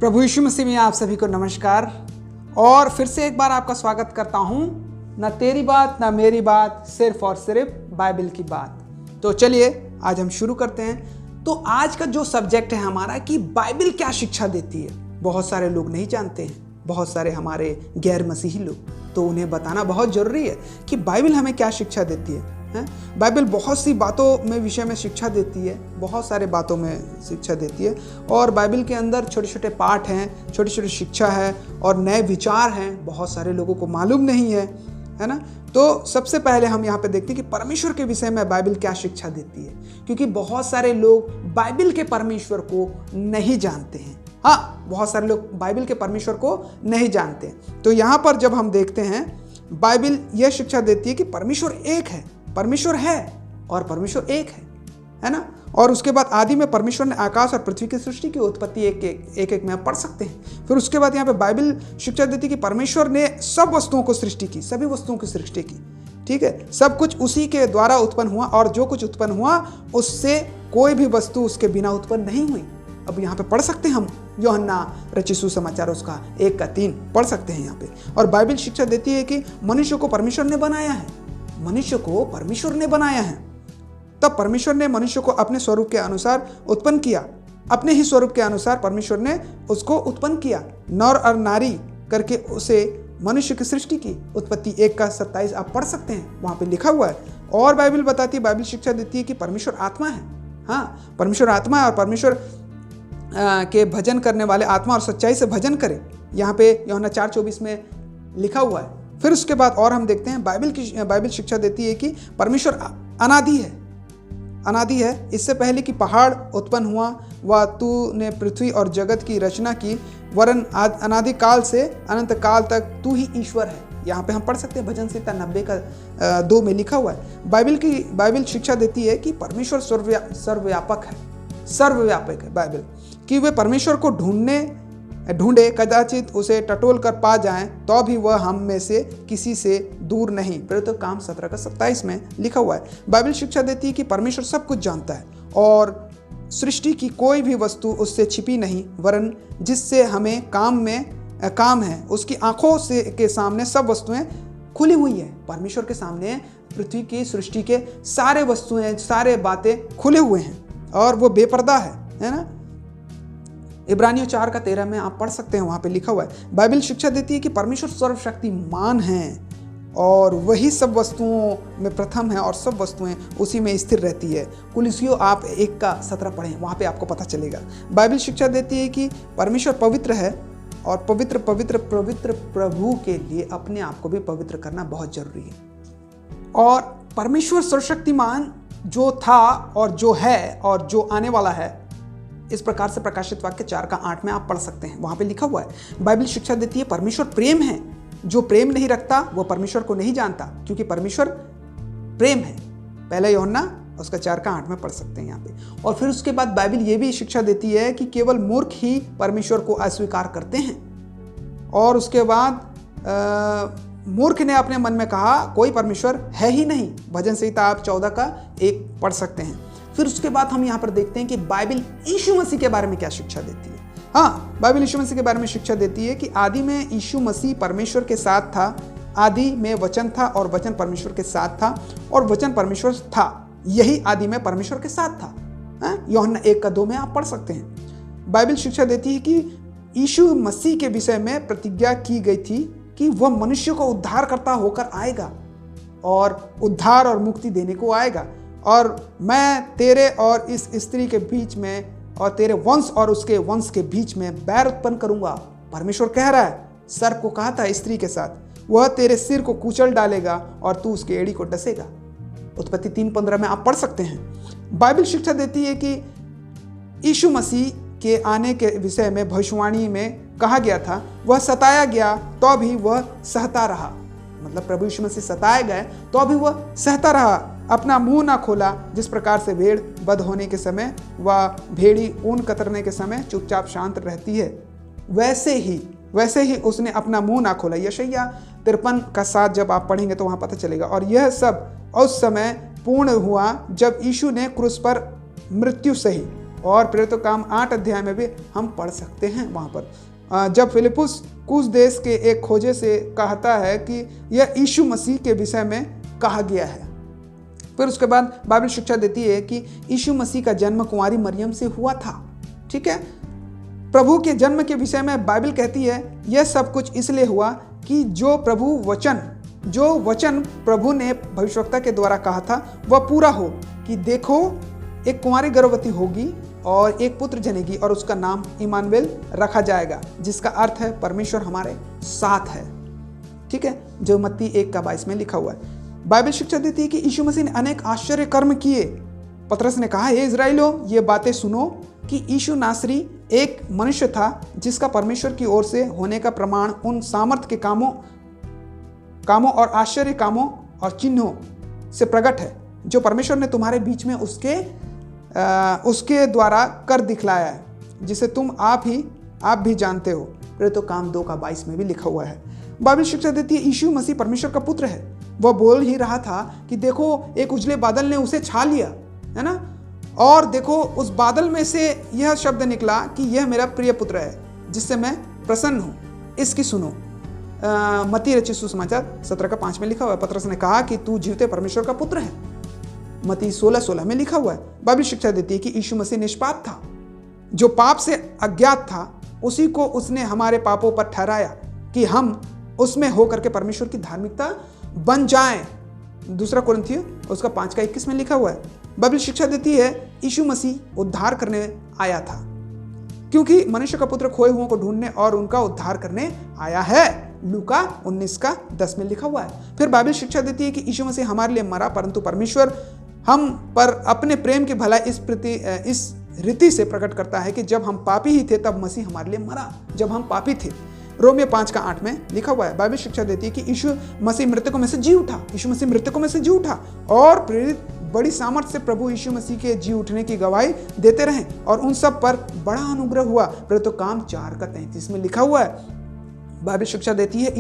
प्रभु यीशु मसीह में आप सभी को नमस्कार और फिर से एक बार आपका स्वागत करता हूं। न तेरी बात न मेरी बात, सिर्फ और सिर्फ बाइबल की बात। तो चलिए आज हम शुरू करते हैं। तो आज का जो सब्जेक्ट है हमारा कि बाइबल क्या शिक्षा देती है, बहुत सारे लोग नहीं जानते हैं, बहुत सारे हमारे गैर मसीही लोग, तो उन्हें बताना बहुत जरूरी है कि बाइबल हमें क्या शिक्षा देती है। बाइबल बहुत सी बातों में विषय में शिक्षा देती है, बहुत सारे बातों में शिक्षा देती है और बाइबल के अंदर छोटे छोटे पाठ हैं, छोटी छोटी शिक्षा है और नए विचार हैं, बहुत सारे लोगों को मालूम नहीं है ना। तो सबसे पहले हम यहाँ पे देखते हैं कि परमेश्वर के विषय में बाइबल क्या शिक्षा देती है, क्योंकि बहुत सारे लोग बाइबल के परमेश्वर को नहीं जानते हैं। हाँ, बहुत सारे लोग बाइबल के परमेश्वर को नहीं जानते। तो यहाँ पर जब हम देखते हैं, बाइबल यह शिक्षा देती है कि परमेश्वर एक है, परमेश्वर है और परमेश्वर एक है ना। और उसके बाद आदि में परमेश्वर ने आकाश और पृथ्वी की सृष्टि की उत्पत्ति एक में आप पढ़ सकते हैं। फिर उसके बाद यहाँ पे बाइबल शिक्षा देती है कि परमेश्वर ने सब वस्तुओं को सृष्टि की, सभी वस्तुओं की सृष्टि की, ठीक है। सब कुछ उसी के द्वारा उत्पन्न हुआ और जो कुछ उत्पन्न हुआ उससे कोई भी वस्तु उसके बिना उत्पन्न नहीं हुई। अब यहाँ पे पढ़ सकते हैं हम यूहन्ना रचित सुसमाचार उसका 1:3 पढ़ सकते हैं यहाँ पे। और बाइबल शिक्षा देती है कि मनुष्य को परमेश्वर ने बनाया है, मनुष्य को परमेश्वर ने बनाया है। तब परमेश्वर ने मनुष्य को अपने स्वरूप के अनुसार उत्पन्न किया, अपने ही स्वरूप के अनुसार परमेश्वर ने उसको उत्पन्न किया, नर और नारी करके उसे मनुष्य की सृष्टि की। उत्पत्ति 1:27 आप पढ़ सकते हैं, वहां पे लिखा हुआ है। और बाइबल बताती है, बाइबल शिक्षा देती है कि परमेश्वर आत्मा है। हाँ, परमेश्वर आत्मा है और परमेश्वर के भजन करने वाले आत्मा और सच्चाई से भजन करें, यहाँ पे यूहन्ना 4:24 में लिखा हुआ है। फिर उसके बाद और हम देखते हैं बाइबल शिक्षा देती है कि परमेश्वर अनादि है, अनादि है। इससे पहले कि पहाड़ उत्पन्न हुआ व तूने पृथ्वी और जगत की रचना की, वरन अनादि काल से अनंत काल तक तू ही ईश्वर है। यहाँ पे हम पढ़ सकते हैं भजन संहिता 90:2 में लिखा हुआ है। बाइबल शिक्षा देती है कि परमेश्वर सर्वव्यापक है, सर्वव्यापक है बाइबल, कि वे परमेश्वर को ढूंढे कदाचित उसे टटोल कर पा जाएं, तो भी वह हम में से किसी से दूर नहीं। प्रेरितों काम 17:27 में लिखा हुआ है। बाइबल शिक्षा देती है कि परमेश्वर सब कुछ जानता है और सृष्टि की कोई भी वस्तु उससे छिपी नहीं, वरन जिससे हमें काम है उसकी आंखों से के सामने सब वस्तुएं खुली हुई है। परमेश्वर के सामने पृथ्वी की सृष्टि के सारे वस्तुएं, सारे बातें खुले हुए हैं और वो बेपर्दा है ना। इब्रानियों 4:13 में आप पढ़ सकते हैं, वहां पे लिखा हुआ है। बाइबल शिक्षा देती है कि परमेश्वर सर्वशक्तिमान है और वही सब वस्तुओं में प्रथम है और सब वस्तुएं उसी में स्थिर रहती है। कुलुस्सियों आप 1:17 पढ़ें, वहां पे आपको पता चलेगा। बाइबल शिक्षा देती है कि परमेश्वर पवित्र है और पवित्र पवित्र पवित्र प्रभु के लिए अपने आप को भी पवित्र करना बहुत जरूरी है। और परमेश्वर सर्वशक्तिमान जो था और जो है और जो आने वाला है, इस प्रकार से प्रकाशित वाक्य 4:8 में आप पढ़ सकते हैं, वहां पे लिखा हुआ है। बाइबल शिक्षा देती है परमेश्वर प्रेम है, जो प्रेम नहीं रखता वो परमेश्वर को नहीं जानता, क्योंकि परमेश्वर प्रेम है। पहला यूहन्ना उसका 4:8 में पढ़ सकते हैं यहाँ पे। और फिर उसके बाद बाइबल ये भी शिक्षा देती है कि केवल मूर्ख ही परमेश्वर को अस्वीकार करते हैं। और उसके बाद मूर्ख ने अपने मन में कहा कोई परमेश्वर है ही नहीं। भजन संहिता आप 14:1 पढ़ सकते हैं। फिर उसके बाद हम यहाँ पर देखते हैं कि बाइबल यीशु मसीह के बारे में क्या शिक्षा देती है। हाँ, बाइबल यीशु मसीह के बारे में शिक्षा देती है कि आदि में यीशु मसीह परमेश्वर के साथ था, आदि में वचन था और वचन परमेश्वर के साथ था और वचन परमेश्वर था, यही आदि में परमेश्वर के साथ था। यूहन्ना 1:2 में आप पढ़ सकते हैं। बाइबल शिक्षा देती है कि यीशु मसीह के विषय में प्रतिज्ञा की गई थी कि वह मनुष्य को उद्धार करता होकर आएगा और उद्धार और मुक्ति देने को आएगा। और मैं तेरे और इस स्त्री के बीच में और तेरे वंश और उसके वंश के बीच में बैर उत्पन्न करूंगा। परमेश्वर कह रहा है, सर्प को कहा था स्त्री के साथ, वह तेरे सिर को कुचल डालेगा और तू उसके एड़ी को डसेगा। उत्पत्ति 3:15 में आप पढ़ सकते हैं। बाइबल शिक्षा देती है कि यीशु मसीह के आने के विषय में भविष्यवाणी में कहा गया था, वह सताया गया तो भी वह सहता रहा। मतलब प्रभु यीशु मसीह सताए गए तो भी वह सहता रहा, अपना मुंह ना खोला। जिस प्रकार से भेड़ बद होने के समय व भेड़ी ऊन कतरने के समय चुपचाप शांत रहती है, वैसे ही उसने अपना मुंह ना खोला। यशायाह 53:7 जब आप पढ़ेंगे तो वहां पता चलेगा। और यह सब उस समय पूर्ण हुआ जब यीशु ने क्रूस पर मृत्यु सही और प्रेरितों काम 8 अध्याय में भी हम पढ़ सकते हैं। वहाँ पर जब फिलिपुस कुछ देश के एक खोजे से कहता है कि यह यीशु मसीह के विषय में कहा गया है। फिर उसके बाद बाइबल शिक्षा देती है कि यीशु मसीह का जन्म कुंवारी मरियम से हुआ था। ठीक है, प्रभु के जन्म के विषय में बाइबल कहती है यह सब कुछ इसलिए हुआ कि जो वचन प्रभु ने भविष्यवक्ता के द्वारा कहा था वह पूरा हो, कि देखो एक कुंवारी गर्भवती होगी और एक पुत्र जनेगी और उसका नाम इमानुएल रखा जाएगा, जिसका अर्थ है परमेश्वर हमारे साथ है। ठीक है, जो मत्ती 1:22 में लिखा हुआ है। बाइबल शिक्षा देती है कि यीशु मसीह ने अनेक आश्चर्य कर्म किए। पतरस ने कहा, हे इस्राएलियों, ये बातें सुनो कि यीशु नासरी एक मनुष्य था जिसका परमेश्वर की ओर से होने का प्रमाण उन सामर्थ के कामों और आश्चर्य कामों और चिन्हों से प्रकट है जो परमेश्वर ने तुम्हारे बीच में उसके द्वारा कर दिखलाया है, जिसे तुम आप भी जानते हो। प्रेरितों काम 2:22 में भी लिखा हुआ है। बाइबल शिक्षा देती है यीशु मसीह परमेश्वर का पुत्र है। वह बोल ही रहा था कि देखो एक उजले बादल ने उसे छा लिया, है ना, और देखो उस बादल में से यह शब्द निकला कि यह मेरा प्रिय पुत्र है जिससे मैं प्रसन्न हूँ, इसकी सुनो। मत्ती रचित सुसमाचार 17:5 में लिखा हुआ है। पतरस ने कहा कि तू जीवते परमेश्वर का पुत्र है। मत्ती 16:16 में लिखा हुआ है। बाइबल शिक्षा देती है कि यीशु मसीह निष्पाप था, जो पाप से अज्ञात था उसी को उसने हमारे पापों पर ठहराया कि हम उसमें होकर के परमेश्वर की धार्मिकता बन जाएं। 2 कुरिन्थियों उसका 5:21 में लिखा हुआ है। बाइबल शिक्षा देती है यीशु मसीह उद्धार करने आया था, क्योंकि मनुष्य का पुत्र खोए हुओं को ढूंढने और उनका उद्धार करने आया है। लूका 19:10 में लिखा हुआ है। फिर बाइबल शिक्षा देती है कि यीशु मसीह हमारे लिए मरा, परंतु परमेश्वर हम पर अपने प्रेम की भलाई इस रीति से प्रकट करता है कि जब हम पापी ही थे तब मसीह हमारे लिए मरा, जब हम पापी थे। रोमियो 5:8 में लिखा हुआ है। बाइबल शिक्षा देती है कि यीशु मसीह मृतकों में से जी उठा और प्रेरित बड़ी सामर्थ से प्रभु यीशु मसीह के जी उठने की गवाही देते रहे और उन सब पर बड़ा अनुग्रह हुआ। प्रेरितों काम 4:33 में लिखा हुआ है। बाइबल शिक्षा देती है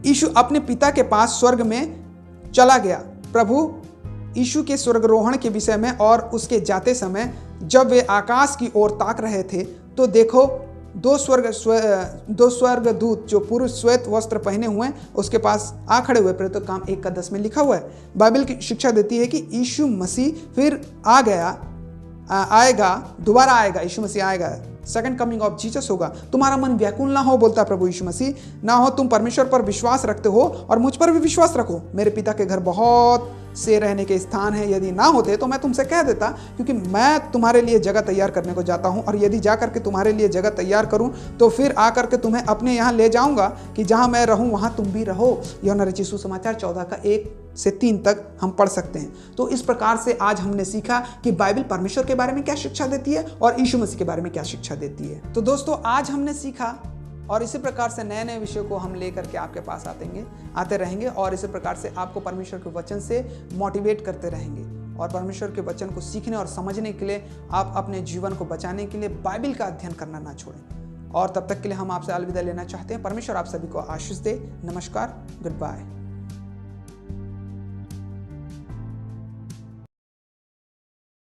यीशु अपने पिता के पास स्वर्ग में चला गया। प्रभु यीशु के स्वर्गरोहण के विषय में और उसके जाते समय जब वे आकाश की ओर ताक रहे थे तो देखो दो स्वर्गदूत जो पूर्व श्वेत वस्त्र पहने हुए उसके पास आ खड़े हुए। प्रेरितों काम 1:10 में लिखा हुआ है। बाइबल की शिक्षा देती है कि यीशु मसीह फिर दोबारा आएगा। यीशु मसीह आएगा, सेकंड कमिंग ऑफ जीसस होगा। तुम्हारा मन व्याकुल ना हो, बोलता प्रभु यीशु मसीह, ना हो। तुम परमेश्वर पर विश्वास रखते हो और मुझ पर भी विश्वास रखो। मेरे पिता के घर बहुत से रहने के स्थान है, यदि ना होते तो मैं तुमसे कह देता, क्योंकि मैं तुम्हारे लिए जगह तैयार करने को जाता हूं। और यदि जाकर के तुम्हारे लिए जगह तैयार करूं तो फिर आकर के तुम्हें अपने यहाँ ले जाऊंगा कि जहां मैं रहूं वहां तुम भी रहो। यूहन्ना रचित सुसमाचार 14:1-3 तक हम पढ़ सकते हैं। तो इस प्रकार से आज हमने सीखा कि बाइबल परमेश्वर के बारे में क्या शिक्षा देती है और यीशु मसीह के बारे में क्या शिक्षा देती है। तो दोस्तों आज हमने सीखा और इसी प्रकार से नए नए विषयों को हम लेकर के आपके पास आते रहेंगे और इसी प्रकार से आपको परमेश्वर के वचन से मोटिवेट करते रहेंगे। और परमेश्वर के वचन को सीखने और समझने के लिए आप अपने जीवन को बचाने के लिए बाइबल का अध्ययन करना ना छोड़ें। और तब तक के लिए हम आपसे अलविदा लेना चाहते हैं। परमेश्वर आप सभी को आशीष दे। नमस्कार, गुड बाय।